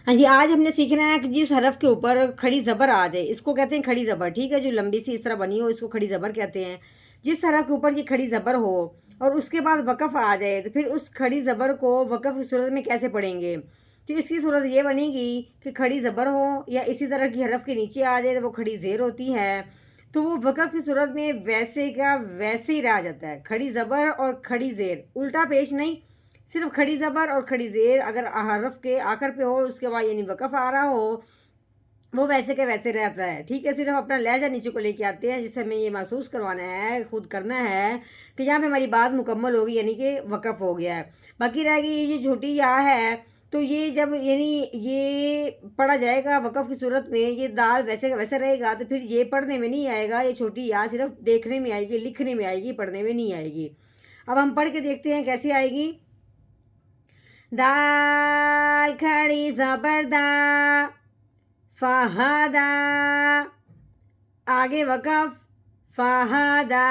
हाँ जी, आज हमने सीखना है कि जिस हरफ के ऊपर खड़ी ज़बर आ जाए इसको कहते हैं खड़ी ज़बर, ठीक है। जो लंबी सी इस तरह बनी हो इसको खड़ी ज़बर कहते हैं। जिस हरफ के ऊपर ये खड़ी ज़बर हो और उसके बाद वक़फ़ आ जाए तो फिर उस खड़ी ज़बर को वक़फ़ की सूरत में कैसे पढ़ेंगे। तो इसकी सूरत ये बनेगी कि खड़ी ज़बर हो या इसी तरह की हरफ के नीचे आ जाए तो वो खड़ी ज़ेर होती है, तो वो वक़फ़ की सूरत में वैसे का वैसे ही रह जाता है। खड़ी ज़बर और खड़ी ज़ेर, उल्टा पेश नहीं, सिर्फ खड़ी ज़बर और खड़ी ज़ेर अगर हरफ के आखिर पे हो उसके बाद यानी वक़फ़ आ रहा हो वो वैसे के वैसे रहता है, ठीक है। सिर्फ अपना लहजा नीचे को लेके आते हैं जिससे हमें ये महसूस करवाना है, खुद करना है कि यहाँ पे हमारी बात मुकम्मल होगी यानी कि वक़फ़ हो गया है। बाकी रह गई ये छोटी या है, तो ये जब यानी ये पढ़ा जाएगा वक़फ़ की सूरत में, ये दाल वैसे का वैसे रहेगा तो फिर ये पढ़ने में नहीं आएगा। ये छोटी या सिर्फ देखने में आएगी, लिखने में आएगी, पढ़ने में नहीं आएगी। अब हम पढ़ के देखते हैं कैसे आएगी। दाल खड़ी ज़बरदा फ़हदा, आगे वक़फ़ फ़हदा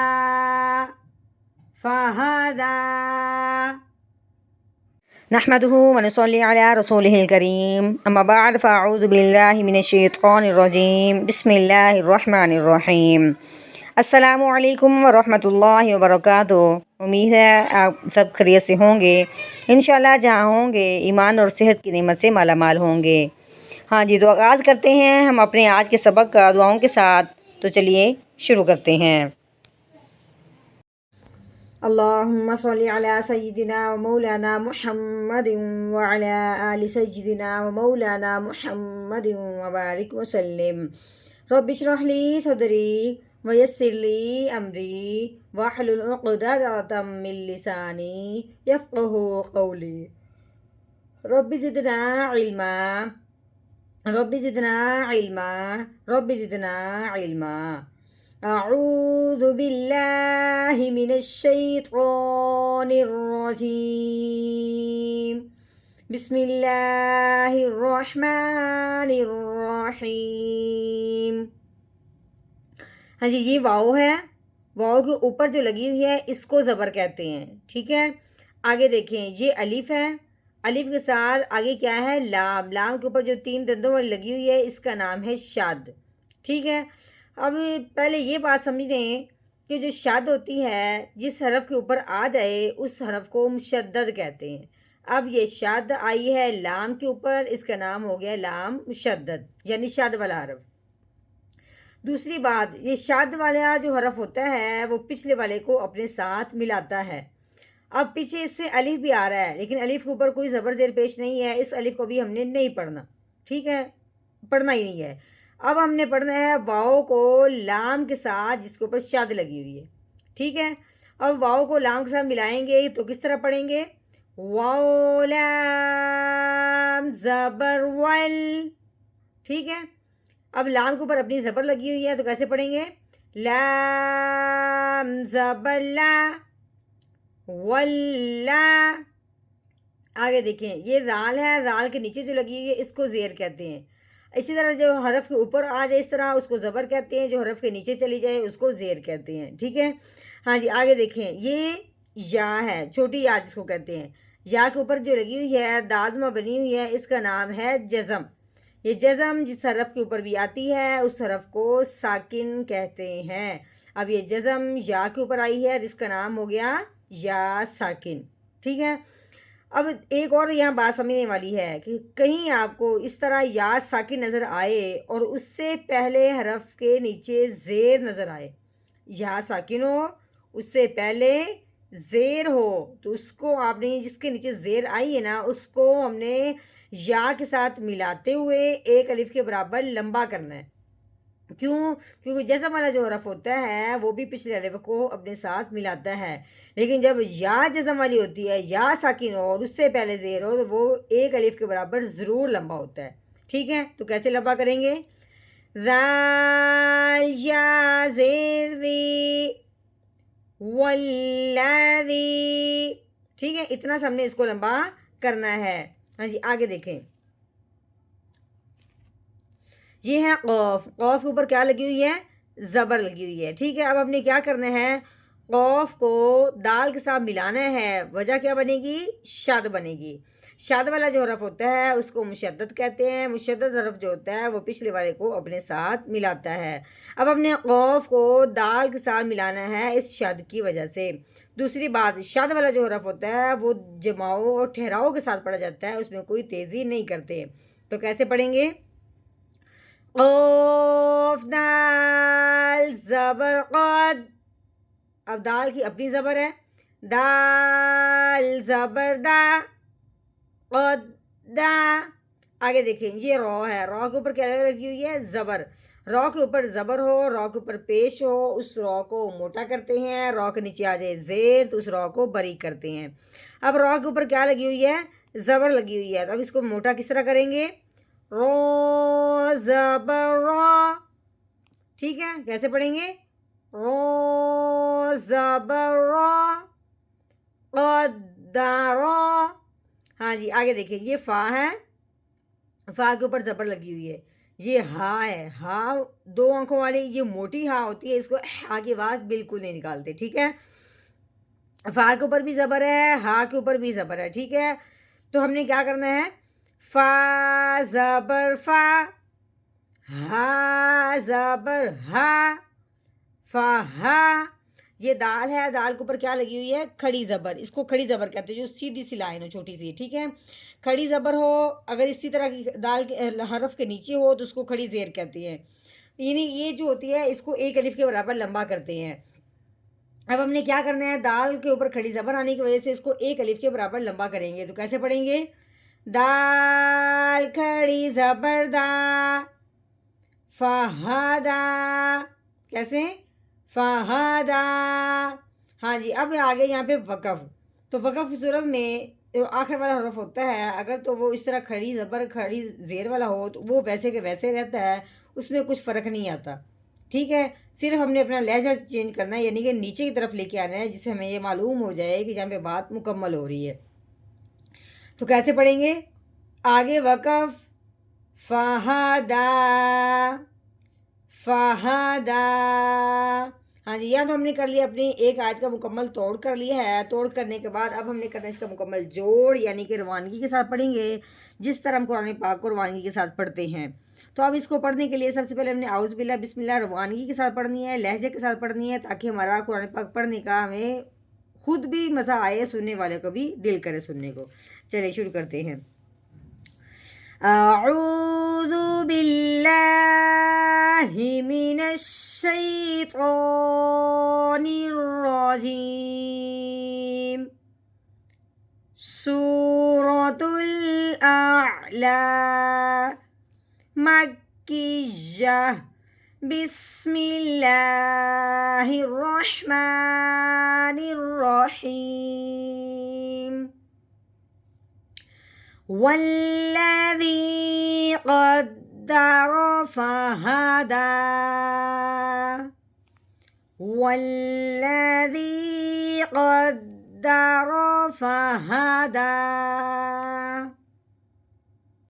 फ़हदा। नहमदुहु व नुसल्ली अला रसूलिहिल करीम, अम्मा बाद फ़अऊज़ु बिल्लाहि मिनश शैतानिर रजीम, बिस्मिल्लाहिर रहमानिर रहीम। अस्सलामु अलैकुम व रहमतुल्लाहि व बरकातुहू। उम्मीद है आप सब खैरियत से होंगे। इंशाअल्लाह जहाँ होंगे ईमान और सेहत की नेमत से माला माल होंगे। हाँ जी, तो आगाज़ करते हैं हम अपने आज के सबक का दुआओं के साथ। तो चलिए शुरू करते हैं। अल्लाहुम्मा सल्ली अला सय्यिदिना व मौलाना मुहम्मदिन व अला आलि सय्यिदिना व मौलाना मुहम्मदिन व बारिक व सल्लिम। रब्बि इश्रह ली सदरी व यस्सिर ली अमरी वहलुल उक़दतम मिन लिसानी यफ़क़हू क़ौली। Rabbi ज़िदना इल्मा, rabbi ज़िदना इल्मा, rabbi ज़िदना इल्मा। अऊज़ु बिल्लाहि मिनश शैतानिर रजीम, बिस्मिल्लाहिर रहमानिर रहीम। हाँ जी, ये वाव है, वाव के ऊपर जो लगी हुई है इसको ज़बर कहते हैं, ठीक है। आगे देखें, ये अलिफ है, अलिफ के साथ आगे क्या है लाम, लाम के ऊपर जो 3 दंदों वाली लगी हुई है इसका नाम है शाद, ठीक है। अब पहले ये बात समझें कि जो शाद होती है जिस हरफ के ऊपर आ जाए उस हरफ को मुशद्दद कहते हैं। अब ये शाद आई है लाम के ऊपर, इसका नाम हो गया लाम मुशद्दद यानी शाद वाला हरफ। दूसरी बात, ये शाद वाला जो हरफ होता है वो पिछले वाले को अपने साथ मिलाता है। अब पीछे इससे अलिफ भी आ रहा है लेकिन अलिफ के ऊपर कोई ज़बर ज़ेर पेश नहीं है, इस अलिफ को भी हमने नहीं पढ़ना, ठीक है, पढ़ना ही नहीं है। अब हमने पढ़ना है वाव को लाम के साथ जिसके ऊपर शाद लगी हुई है, ठीक है। अब वाव को लाम के साथ मिलाएंगे तो किस तरह पढ़ेंगे, वाव लाम ज़बर वल, ठीक है। अब लाम के ऊपर अपनी ज़बर लगी हुई है तो कैसे पढ़ेंगे, लाम ज़बर ला वल्ला। आगे देखें, ये राल है, राल के नीचे जो लगी हुई है इसको ज़ेर कहते हैं। इसी तरह जो हरफ के ऊपर आ जाए इस तरह उसको ज़बर कहते हैं, जो हरफ के नीचे चली जाए उसको ज़ेर कहते हैं, ठीक है। हाँ जी, आगे देखें, ये या है, छोटी या जिसको कहते हैं। या के ऊपर जो लगी हुई है दादमा बनी हुई है इसका नाम है जज़म। ये जज़म जिस हरफ के ऊपर भी आती है उस हरफ को साकिन कहते हैं। अब ये जज़म या के ऊपर आई है जिसका नाम हो गया या साकिन, ठीक है। अब एक और यहाँ बात समझने वाली है कि कहीं आपको इस तरह या साकिन नज़र आए और उससे पहले हरफ के नीचे ज़ेर नज़र आए, या साकिन हो उससे पहले ज़ेर हो, तो उसको आपने जिसके नीचे ज़ेर आई है ना उसको हमने या के साथ मिलाते हुए एक अलिफ के बराबर लंबा करना है। क्यों, क्योंकि जैसा वाला जो हरफ होता है वो भी पिछले अलिफ को अपने साथ मिलाता है, लेकिन जब या जज़म वाली होती है या साकिन हो और उससे पहले ज़ेर हो तो वो एक अलिफ के बराबर ज़रूर लंबा होता है, ठीक है। तो कैसे लंबा करेंगे, ज़ाल या ज़ेर दी वल्लज़ी, ठीक है, इतना सा हमने इसको लंबा करना है। हाँ जी, आगे देखें, ये है क़ौफ़, क़ौफ़ के ऊपर क्या लगी हुई है, ज़बर लगी हुई है, ठीक है। अब हमने क्या करना है, क़ौफ़ को दाल के साथ मिलाना है, वजह क्या बनेगी, शाद बनेगी। शाद वाला जो हरफ होता है उसको मुशद्दद कहते हैं। मुशद्दद हरफ जो होता है वो पिछले वाले को अपने साथ मिलाता है। अब हमने क़ाफ को दाल के साथ मिलाना है इस शद की वजह से। दूसरी बात, शाद वाला जो हरफ होता है वो जमाओ और ठहराव के साथ पढ़ा जाता है, उसमें कोई तेज़ी नहीं करते। तो कैसे पढ़ेंगे? क़ाफ दाल ज़बर क़द। अब दाल की अपनी ज़बर है, दाल ज़बर दा, क़द दा। आगे देखें, ये रॉ है, रॉ के ऊपर क्या लगी हुई है? ज़बर। रॉ के ऊपर ज़बर हो, रॉ के ऊपर पेश हो, उस रॉ को मोटा करते हैं। रॉ के नीचे आ जाए ज़ेर तो उस रॉ को बरीक करते हैं। अब रॉ के ऊपर क्या लगी हुई है? ज़बर लगी हुई है। तो अब इसको मोटा किस तरह करेंगे? रो ज़बर रॉ। ठीक है, कैसे पढ़ेंगे? रो ज़बर रॉ, क़द्दर। हाँ जी, आगे देखिए, ये फ़ा है, फ़ा के ऊपर ज़बर लगी हुई है। ये हा है, हा दो आंखों वाली, ये मोटी हा होती है, इसको हा की आवाज़ बिल्कुल नहीं निकालते। ठीक है, फ़ा के ऊपर भी ज़बर है, हा के ऊपर भी ज़बर है। ठीक है, तो हमने क्या करना है? फ़ा ज़बर फ़ा, हा ज़बर हा, फ़ा हा। ये दाल है, दाल के ऊपर क्या लगी हुई है? खड़ी ज़बर। इसको खड़ी ज़बर कहते हैं, जो सीधी सी लाइन हो, छोटी सी। ठीक है, खड़ी ज़बर हो, अगर इसी तरह की दाल के हरफ के नीचे हो तो उसको खड़ी ज़ेर कहते हैं। यानी ये जो होती है इसको एक अलिफ के बराबर लंबा करते हैं। अब हमने क्या करना है? दाल के ऊपर खड़ी ज़बर आने की वजह से इसको एक अलिफ के बराबर लंबा करेंगे। तो कैसे पढ़ेंगे? दाल खड़ी ज़बर दा, फ़हादा। कैसे? फ़हादा। हाँ जी, अब आगे यहाँ पे वक़फ़। तो वक़फ़ की सूरत में जो आखिर वाला हरफ होता है, अगर तो वो इस तरह खड़ी ज़बर खड़ी ज़ेर वाला हो तो वो वैसे के वैसे रहता है, उसमें कुछ फ़र्क नहीं आता। ठीक है, सिर्फ हमने अपना लहजा चेंज करना है, यानी कि नीचे की तरफ लेके आना है, जिससे हमें ये मालूम हो जाए कि जहाँ पे बात मुकम्मल हो रही है। तो कैसे पढ़ेंगे? आगे वक़फ़, फ़हादा, फ़हादा। हाँ जी, यहाँ तो हमने कर लिया, अपनी एक आयत का मुकम्मल तोड़ कर लिया है। तोड़ करने के बाद अब हमने करना है इसका मुकम्मल जोड़, यानी कि रवानगी के साथ पढ़ेंगे, जिस तरह हम कुरान पाक को रवानगी के साथ पढ़ते हैं। तो अब इसको पढ़ने के लिए सबसे पहले हमने आउज़ बिल्लाह बिस्मिल्लाह रवानगी के साथ पढ़नी है, लहजे के साथ पढ़नी है, ताकि हमारा कुरान पाक पढ़ने का हमें खुद भी मज़ा आए, सुनने वाले को भी दिल करे सुनने को। चलिए शुरू करते हैं। अऊज़ु बिल्लाहि मिनश शैतानिर रजीम। सूरतुल अअला मक्किय्यह। बिस्मिल्लाहिर रहमानिर रहीम। वल्लज़ी क़द्दर फ़हदा, वल्लज़ी क़द्दर फ़हदा।